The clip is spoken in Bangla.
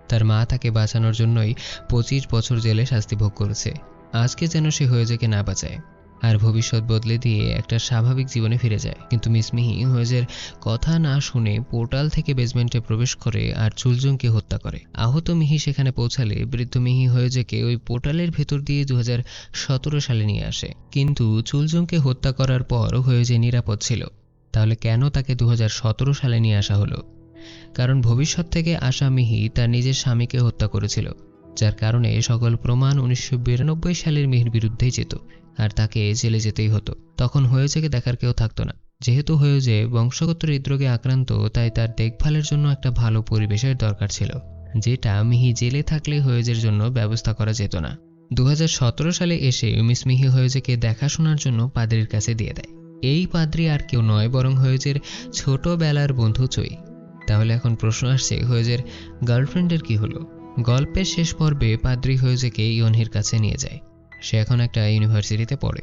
তার মা তাকে বাঁচানোর জন্যই 25 বছর জেলে শাস্তি ভোগ করেছে। আজকে যেন সে হয়েজেকে না বাঁচায় আর ভবিষ্যৎ বদলে দিয়ে একটা স্বাভাবিক জীবনে ফিরে যায়। কিন্তু মিস মিহি হয়েজের কথা না শুনে পোর্টাল থেকে বেসমেন্টে প্রবেশ করে আর চুলজুংকে হত্যা করে। আহত মিহি সেখানে পৌঁছালে বৃদ্ধ মিহি হয়েজেকে ওই পোর্টালের ভেতর দিয়ে 2017 সালে নিয়ে আসে। কিন্তু চুলজুংকে হত্যা করার পর হয়েজে নিরাপদ ছিল। তাহলে কেন তাকে 2017 সালে নিয়ে আসা হলো? কারণ ভবিষ্যৎ থেকে আসা মিহি তার নিজের স্বামীকে হত্যা করেছিল, যার কারণে সকল প্রমাণ 1992 সালের মিহির বিরুদ্ধেই যেত আর তাকে জেলে যেতেই হতো। তখন হয়েজেকে দেখার কেউ থাকতো না। যেহেতু হয়েজে বংশগত হৃদরোগে আক্রান্ত, তাই তার দেখভালের জন্য একটা ভালো পরিবেশের দরকার ছিল, যেটা মিহি জেলে থাকলে হয়েজের জন্য ব্যবস্থা করা যেত না। 2017 সালে এসে মিস মিহি হয়েজেকে দেখাশোনার জন্য পাদ্রির কাছে দিয়ে দেয়। এই পাদ্রি আর কেউ নয়, বরং হয়েজের ছোটবেলার বন্ধু চই। তাহলে এখন প্রশ্ন আসছে, হয়েজের গার্লফ্রেন্ডের কি হলো? গল্পের শেষ পর্বে পাদ্রি হয়েজেকে ইয়নহির কাছে নিয়ে যায়। সে এখন একটা ইউনিভার্সিটিতে পড়ে।